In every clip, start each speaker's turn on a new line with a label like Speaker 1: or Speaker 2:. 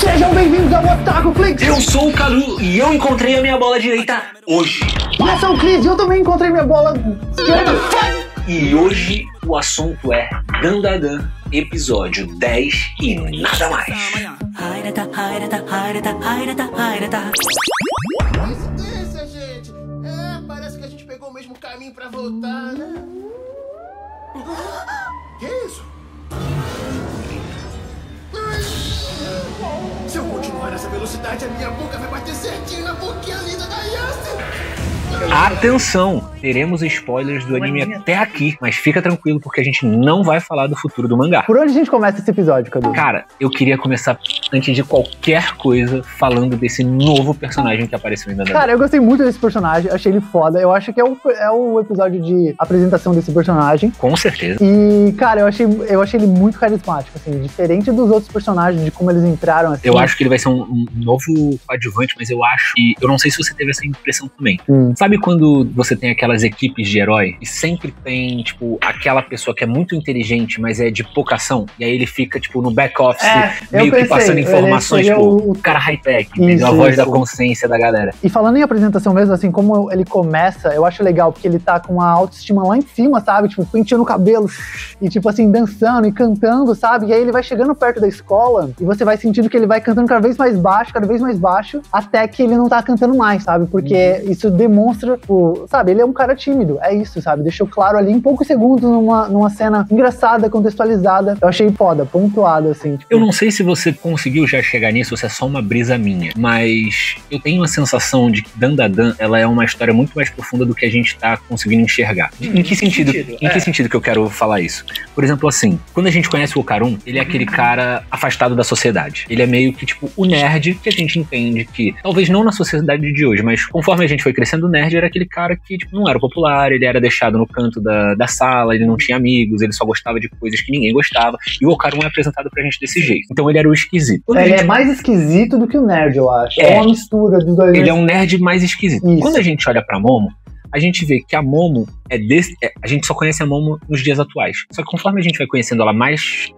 Speaker 1: Sejam bem-vindos ao Otaku Flix!
Speaker 2: Eu sou o Calu e eu encontrei a minha bola direita hoje.
Speaker 1: Eu sou o Cris e eu também encontrei minha bola esquerda.
Speaker 2: E hoje o assunto é Dandadan, episódio 10 e nada mais.
Speaker 3: Coincidência, gente. Parece que a gente pegou o mesmo caminho pra voltar, né? Que isso? Se eu continuar nessa velocidade, a minha boca vai bater certinho na boquinha linda da Yassi.
Speaker 2: Atenção, teremos spoilers do anime até aqui, mas fica tranquilo porque a gente não vai falar do futuro do mangá.
Speaker 1: Por onde a gente começa esse episódio, Cadu?
Speaker 2: Cara, eu queria começar, antes de qualquer coisa, falando desse novo personagem que apareceu em Dandadan.
Speaker 1: Cara, eu gostei muito desse personagem, achei ele foda. Eu acho que é o episódio de apresentação desse personagem.
Speaker 2: Com certeza.
Speaker 1: E, cara, eu achei ele muito carismático, assim, diferente dos outros personagens, de como eles entraram, assim.
Speaker 2: Eu acho que ele vai ser um novo coadjuvante, mas eu acho que... Eu não sei se você teve essa impressão também. Sabe quando você tem aquelas equipes de herói e sempre tem, tipo, aquela pessoa que é muito inteligente, mas é de pouca ação? E aí ele fica, tipo, no back-office, meio que passando informações, tipo, o cara high-tech, entendeu? A voz da consciência da galera.
Speaker 1: E falando em apresentação mesmo, assim, como ele começa, eu acho legal, porque ele tá com a autoestima lá em cima, sabe? Tipo, penteando o cabelo e, tipo assim, dançando e cantando, sabe? E aí ele vai chegando perto da escola e você vai sentindo que ele vai cantando cada vez mais baixo, até que ele não tá cantando mais, sabe? Porque isso demonstra, sabe? Ele é um cara tímido, é isso, sabe? Deixou claro ali em poucos segundos numa cena engraçada, contextualizada. Eu achei foda, pontuado, assim. Tipo...
Speaker 2: Eu não sei se você conseguiu já chegar nisso ou se é só uma brisa minha, mas eu tenho a sensação de que Dandadan, ela é uma história muito mais profunda do que a gente tá conseguindo enxergar. Em que sentido? Em que sentido que eu quero falar isso? Por exemplo, assim, quando a gente conhece o Okarun, ele é aquele cara afastado da sociedade. Ele é meio que, tipo, o nerd que a gente entende que, talvez não na sociedade de hoje, mas conforme a gente foi crescendo, o nerd era aquele cara que, tipo, não era popular, ele era deixado no canto da sala, ele não tinha amigos, ele só gostava de coisas que ninguém gostava, e o Okarun é apresentado pra gente desse jeito. Então ele era o esquisito.
Speaker 1: Ele é mais esquisito do que o nerd, eu acho. É uma mistura dos dois.
Speaker 2: Ele é um nerd mais esquisito. Isso. Quando a gente olha pra Momo, a gente vê que a Momo a gente só conhece a Momo nos dias atuais. Só que conforme a gente vai conhecendo ela mais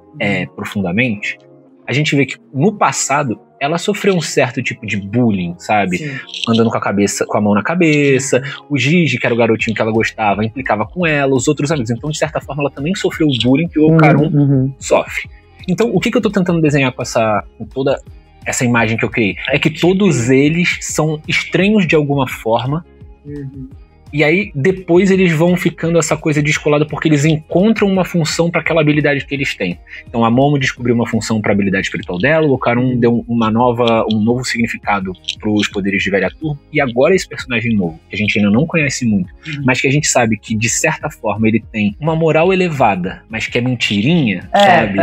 Speaker 2: profundamente, a gente vê que no passado ela sofreu um certo tipo de bullying, sabe? Sim. Andando com a mão na cabeça, o Gigi, que era o garotinho que ela gostava, implicava com ela, os outros amigos. Então, de certa forma, ela também sofreu o bullying que o Okarun sofre. Então, o que eu tô tentando desenhar com toda essa imagem que eu criei? É que todos eles são estranhos de alguma forma. E aí, depois eles vão ficando essa coisa descolada porque eles encontram uma função para aquela habilidade que eles têm. Então a Momo descobriu uma função para a habilidade espiritual dela, o Okarun deu um novo significado para os poderes de Velha Turma, e agora esse personagem novo, que a gente ainda não conhece muito, mas que a gente sabe que, de certa forma, ele tem uma moral elevada, mas que é mentirinha, sabe?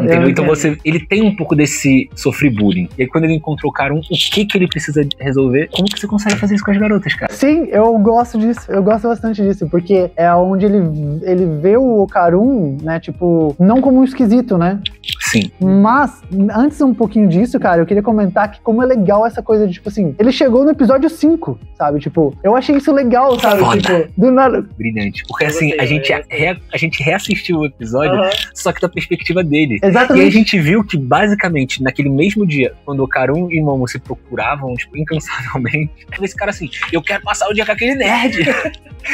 Speaker 2: Entendeu? Então ele tem um pouco desse sofrer bullying. E aí quando ele encontrou o Okarun, o que ele precisa resolver? Como que você consegue fazer isso com as garotas, cara?
Speaker 1: Sim, eu gosto bastante disso, porque é onde ele vê o Okarun, né, tipo, não como um esquisito, né?
Speaker 2: Sim.
Speaker 1: Mas, antes um pouquinho disso, cara, eu queria comentar que como é legal essa coisa de, tipo assim, ele chegou no episódio 5, sabe? Tipo, eu achei isso legal, sabe?
Speaker 2: Foda.
Speaker 1: Tipo, do nada.
Speaker 2: Brilhante. Porque assim, a gente reassistiu o episódio, só que da perspectiva dele.
Speaker 1: Exatamente.
Speaker 2: E aí a gente viu que, basicamente, naquele mesmo dia, quando o Okarun e Momo se procuravam, tipo, incansavelmente, esse cara assim, eu quero passar o dia com aquele nerd.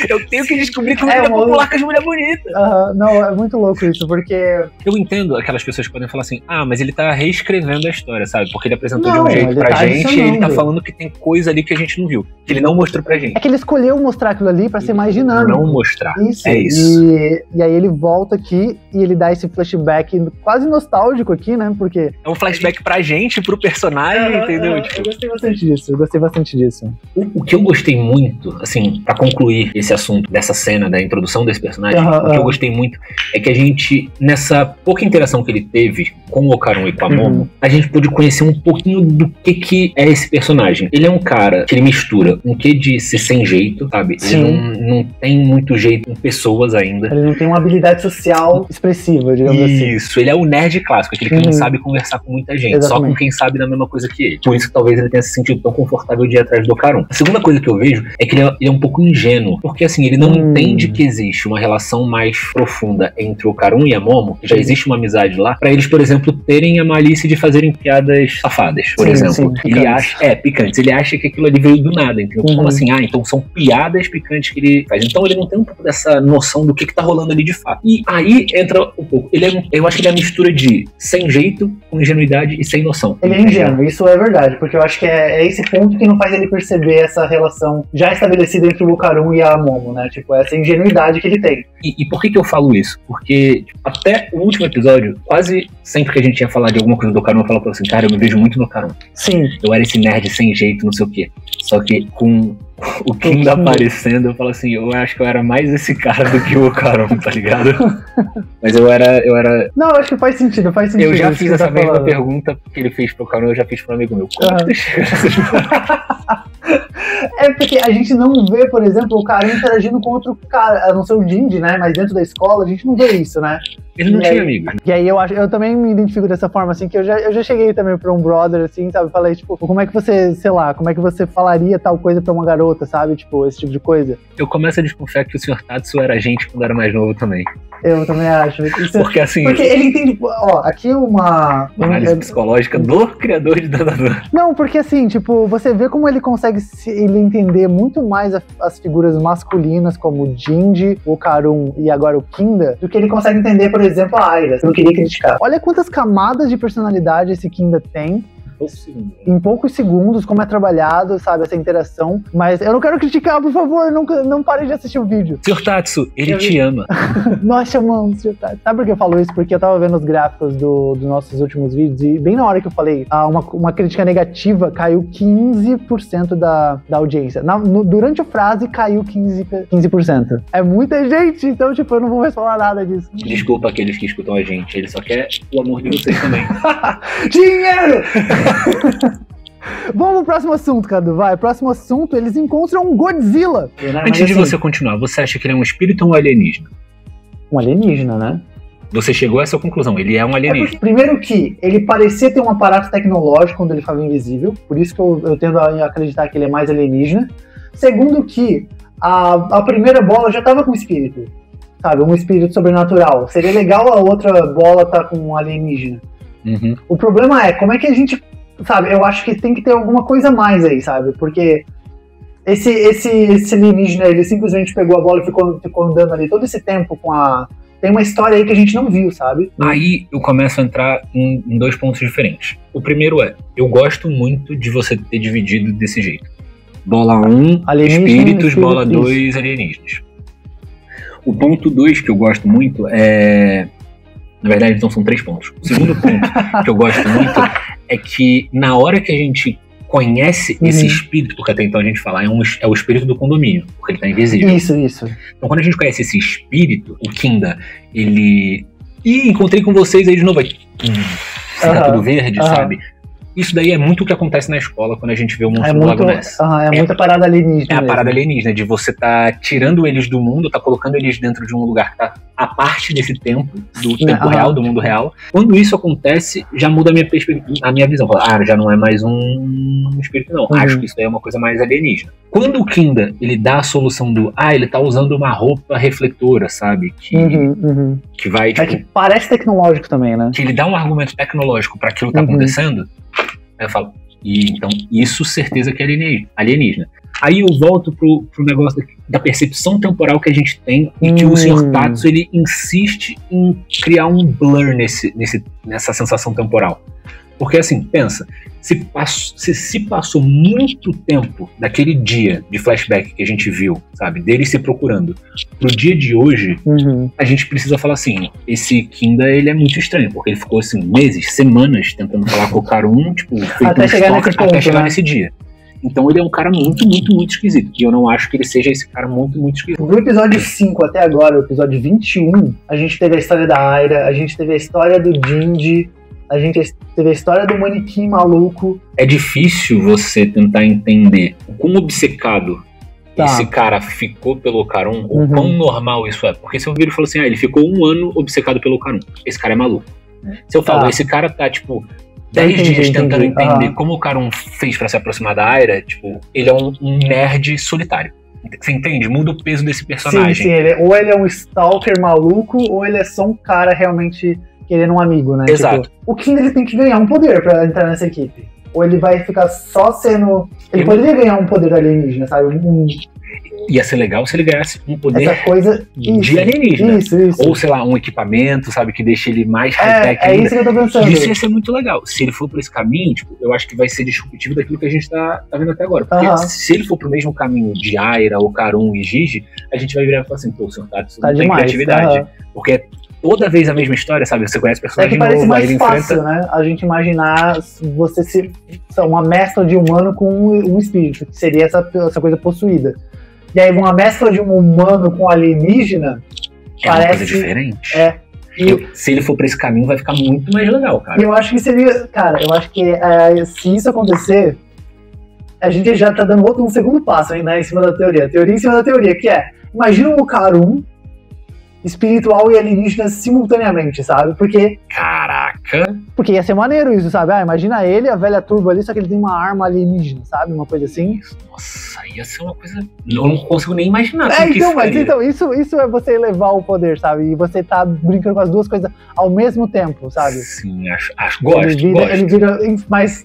Speaker 2: Eu tenho que descobrir como ele é popular com as mulheres bonitas.
Speaker 1: Não, é muito louco isso, porque...
Speaker 2: Eu entendo aquelas pessoas que podem falar assim, mas ele tá reescrevendo a história, sabe? Porque ele apresentou de um jeito pra gente e ele tá falando que tem coisa ali que a gente não viu, que ele não mostrou pra gente.
Speaker 1: É que ele escolheu mostrar aquilo ali pra ser mais dinâmico.
Speaker 2: Não mostrar.
Speaker 1: Isso.
Speaker 2: É isso.
Speaker 1: E aí ele volta aqui e ele dá esse flashback quase nostálgico aqui, né? Porque...
Speaker 2: É um flashback pra gente, pro personagem, entendeu?
Speaker 1: Tipo, eu gostei bastante disso.
Speaker 2: O que eu gostei muito, assim, pra concluir esse assunto dessa cena, da introdução desse personagem, o que eu gostei muito é que a gente, nessa pouca interação que ele teve com o Okarun e com a Momo, a gente pôde conhecer um pouquinho do que é esse personagem. Ele é um cara que ele mistura um quê de ser sem jeito, sabe?
Speaker 1: Sim.
Speaker 2: Ele não tem muito jeito com pessoas ainda.
Speaker 1: Ele não tem uma habilidade social expressiva, digamos assim.
Speaker 2: Isso, ele é o nerd clássico, aquele que não sabe conversar com muita gente, só com quem sabe da mesma coisa que ele. Por isso que talvez ele tenha se sentido tão confortável de ir atrás do Okarun. A segunda coisa que eu vejo é que ele é um pouco ingênuo, porque assim, ele não entende que existe uma relação mais profunda entre o Okarun e a Momo, que já existe uma amizade lá, pra eles, por exemplo, exemplo, terem a malícia de fazerem piadas safadas, por exemplo.
Speaker 1: Sim,
Speaker 2: ele acha, picantes. Ele acha que aquilo ali veio do nada, entendeu? Como assim? Então são piadas picantes que ele faz. Então ele não tem um pouco dessa noção do que tá rolando ali de fato. E aí entra um pouco. Eu acho que ele é a mistura de sem jeito, com ingenuidade e sem noção.
Speaker 1: Ele é ingênuo, isso é verdade, porque eu acho que é esse ponto que não faz ele perceber essa relação já estabelecida entre o Lucarum e a Momo, né? Tipo, essa ingenuidade que ele tem.
Speaker 2: E por que eu falo isso? Porque até o último episódio, quase sempre que a gente ia falar de alguma coisa do Lucarum, eu falava assim, cara, eu me vejo muito no Lucarum.
Speaker 1: Sim.
Speaker 2: Eu era esse nerd sem jeito, não sei o quê. Só que com o Kinda aparecendo, eu falo assim, eu acho que eu era mais esse cara do que o Lucarum, tá ligado? Mas eu era...
Speaker 1: Não, eu acho que faz sentido.
Speaker 2: Eu já fiz essa mesma pergunta que ele fez pro Lucarum, eu já fiz pro amigo meu. Como que
Speaker 1: É porque a gente não vê, por exemplo, o cara interagindo com outro cara, a não ser o Jinji, né? Mas dentro da escola a gente não vê isso, né?
Speaker 2: Ele não tinha amigos.
Speaker 1: E aí eu também me identifico dessa forma, assim, que eu já cheguei também pra um brother, assim, sabe? Falei, tipo, como é que você, sei lá, como é que você falaria tal coisa pra uma garota, sabe? Tipo, esse tipo de coisa.
Speaker 2: Eu começo a desconfiar que o Sr. Tatsu era gente quando era mais novo também.
Speaker 1: Eu também acho. Isso,
Speaker 2: porque assim...
Speaker 1: Porque ele entende... Ó, aqui uma
Speaker 2: análise psicológica do criador de Dandadan.
Speaker 1: Não, porque assim, tipo, você vê como ele consegue ele entender muito mais as figuras masculinas, como o Jinji, o Karun e agora o Kinda, do que ele consegue entender, por exemplo, a Aira. Eu não queria criticar. Olha quantas camadas de personalidade esse Kinda tem. Em poucos segundos, como é trabalhado, sabe, essa interação. Mas eu não quero criticar, por favor, não pare de assistir o vídeo.
Speaker 2: Sr. Tatsu, ele te ama.
Speaker 1: Nós chamamos, Sr. Tatsu. Sabe por que eu falo isso? Porque eu tava vendo os gráficos dos nossos últimos vídeos e bem na hora que eu falei, uma crítica negativa caiu 15% da audiência. Durante a frase, caiu 15%. É muita gente, então, tipo, eu não vou mais falar nada disso.
Speaker 2: Desculpa aqueles que escutam a gente, ele só quer o amor de vocês também.
Speaker 1: Dinheiro! Vamos pro próximo assunto, Cadu, vai. Próximo assunto, eles encontram um Godzilla.
Speaker 2: Antes de você continuar, você acha que ele é um espírito ou um alienígena?
Speaker 1: Um alienígena, né?
Speaker 2: Você chegou a essa conclusão, ele é um alienígena.
Speaker 1: Primeiro que ele parecia ter um aparato tecnológico quando ele estava invisível, por isso que eu tendo a acreditar que ele é mais alienígena. Segundo que a primeira bola já estava com espírito, sabe? Um espírito sobrenatural. Seria legal a outra bola estar com um alienígena.
Speaker 2: Uhum.
Speaker 1: O problema é, como é que a gente, sabe, eu acho que tem que ter alguma coisa a mais aí, sabe, porque esse alienígena, ele simplesmente pegou a bola e ficou andando ali todo esse tempo tem uma história aí que a gente não viu, sabe?
Speaker 2: Aí eu começo a entrar em dois pontos diferentes. O primeiro é, eu gosto muito de você ter dividido desse jeito. Bola 1, espíritos, bola 2, alienígenas. O ponto 2 que eu gosto muito é... Na verdade, então são 3 pontos. O segundo ponto que eu gosto muito é que na hora que a gente conhece esse espírito, porque até então a gente fala, é o espírito do condomínio, porque ele tá invisível.
Speaker 1: Isso.
Speaker 2: Então quando a gente conhece esse espírito, o Kinda, ele... Ih, encontrei com vocês aí de novo. Tá tudo verde, sabe? Isso daí é muito o que acontece na escola quando a gente vê o monstro do Lago Ness.
Speaker 1: É muita parada alienígena.
Speaker 2: É a parada alienígena, de você tá tirando eles do mundo, tá colocando eles dentro de um lugar que tá a parte desse tempo, do tempo real, do mundo real. Quando isso acontece, já muda a minha visão. Já não é mais um espírito, não. Acho que isso daí é uma coisa mais alienígena. Quando o Kinda, ele dá a solução do, ele tá usando uma roupa refletora, sabe? Que vai, tipo...
Speaker 1: que parece tecnológico também, né?
Speaker 2: Que ele dá um argumento tecnológico pra aquilo que tá acontecendo. Aí eu falo, então isso certeza que é alienígena. Aí eu volto pro negócio da percepção temporal que a gente tem e que o Sr. Tatsu, ele insiste em criar um blur nessa sensação temporal. Porque assim, pensa, se passou muito tempo daquele dia de flashback que a gente viu, sabe, dele se procurando, pro dia de hoje, a gente precisa falar assim, esse Kinda, ele é muito estranho, porque ele ficou assim, meses, semanas tentando falar com o Karun, tipo,
Speaker 1: até chegar
Speaker 2: nesse dia. Então ele é um cara muito, muito, muito esquisito. E eu não acho que ele seja esse cara muito, muito esquisito.
Speaker 1: Do episódio 5 até agora, o episódio 21, a gente teve a história da Aira, a gente teve a história do Jinji, a gente teve a história do manequim maluco.
Speaker 2: É difícil você tentar entender o quão obcecado esse cara ficou pelo Karun, o quão normal isso é. Porque se eu vir e falar assim, ele ficou 1 ano obcecado pelo Karun, esse cara é maluco. Se eu falo, esse cara tá, tipo, 10 dias tentando entender como o Karun fez pra se aproximar da Aira, tipo, ele é um nerd solitário. Você entende? Muda o peso desse personagem.
Speaker 1: Sim, ou ele é um stalker maluco, ou ele é só um cara realmente querendo um amigo, né?
Speaker 2: Exato.
Speaker 1: Tipo, o Kinder ele tem que ganhar um poder pra entrar nessa equipe. Ou ele vai ficar só sendo... Ele poderia ganhar um poder alienígena, sabe?
Speaker 2: Ia ser legal se ele ganhasse um poder
Speaker 1: essa coisa
Speaker 2: de alienígena.
Speaker 1: Isso.
Speaker 2: Ou, sei lá, um equipamento, sabe, que deixa ele mais high-tech ainda.
Speaker 1: É isso que eu tô pensando.
Speaker 2: Isso ia ser muito legal. Se ele for por esse caminho, tipo, eu acho que vai ser disruptivo daquilo que a gente tá vendo até agora. Porque se ele for pro mesmo caminho de Aira, Ocarum e Gigi, a gente vai virar e falar assim, pô, o Sr. Tatsu não tem
Speaker 1: demais,
Speaker 2: criatividade. Porque é toda vez a mesma história, sabe? Você conhece o personagem
Speaker 1: que parece
Speaker 2: novo, aí
Speaker 1: mais
Speaker 2: ele
Speaker 1: fácil,
Speaker 2: enfrenta...
Speaker 1: né? A gente imaginar você ser uma mescla de humano com um espírito, que seria essa coisa possuída. E aí uma mescla de um humano com alienígena
Speaker 2: uma coisa diferente. Se ele for pra esse caminho, vai ficar muito mais legal, cara.
Speaker 1: E eu acho que seria... Cara, eu acho que se isso acontecer, a gente já tá dando um segundo passo aí, né? Em cima da teoria. Teoria em cima da teoria, que é... Imagina um Ocarum espiritual e alienígena simultaneamente, sabe? Porque ia ser maneiro isso, sabe? Imagina ele, a velha turbo ali, só que ele tem uma arma alienígena, sabe? Uma coisa assim.
Speaker 2: Nossa, ia ser uma coisa... Eu não consigo nem imaginar.
Speaker 1: Isso é você elevar o poder, sabe? E você tá brincando com as duas coisas ao mesmo tempo, sabe?
Speaker 2: Sim, gosto.
Speaker 1: Ele vira... Mas...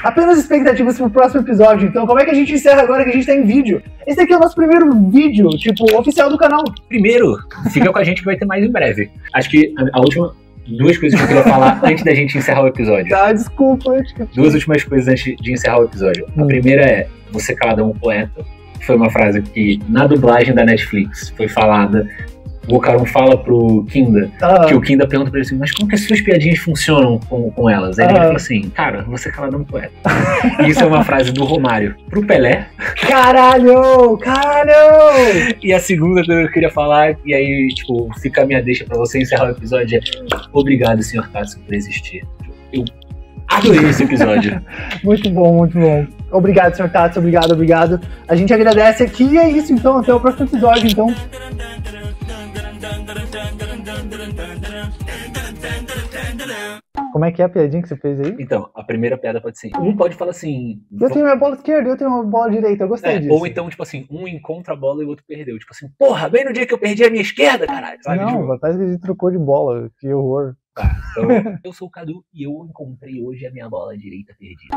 Speaker 1: Apenas expectativas pro próximo episódio. Então, como é que a gente encerra agora que a gente tá em vídeo? Esse aqui é o nosso primeiro vídeo, tipo, oficial do canal.
Speaker 2: Primeiro, fica com a gente que vai ter mais em breve. Acho que a última... Duas coisas que eu queria falar antes da gente encerrar o episódio.
Speaker 1: Tá, desculpa.
Speaker 2: Duas últimas coisas antes de encerrar o episódio. A primeira é, você caladão um poeta. Foi uma frase que na dublagem da Netflix foi falada. O Ocarum fala pro Kinda, que o Kinda pergunta pra ele assim, mas como que as suas piadinhas funcionam com elas? Aí ele fala assim, cara, você caladão um poeta. E isso é uma frase do Romário pro Pelé.
Speaker 1: Caralho!
Speaker 2: E a segunda que eu queria falar, e aí, tipo, fica a minha deixa pra você encerrar o episódio, é obrigado, Sr. Tatsu, por existir. Eu adorei esse episódio.
Speaker 1: Muito bom. Obrigado, Sr. Tatsu, obrigado. A gente agradece aqui e é isso, então. Até o próximo episódio, então. Como é que é a piadinha que você fez aí?
Speaker 2: Então, a primeira piada pode ser... Um pode falar assim...
Speaker 1: Eu tenho minha bola esquerda, eu tenho uma bola direita, eu gostei disso.
Speaker 2: Ou então, tipo assim, um encontra a bola e o outro perdeu. Tipo assim, porra, bem no dia que eu perdi a minha esquerda, caralho. Sabe?
Speaker 1: Não, parece que a gente trocou de bola, que horror.
Speaker 2: Tá, então, eu sou o Cadu e eu encontrei hoje a minha bola direita perdida.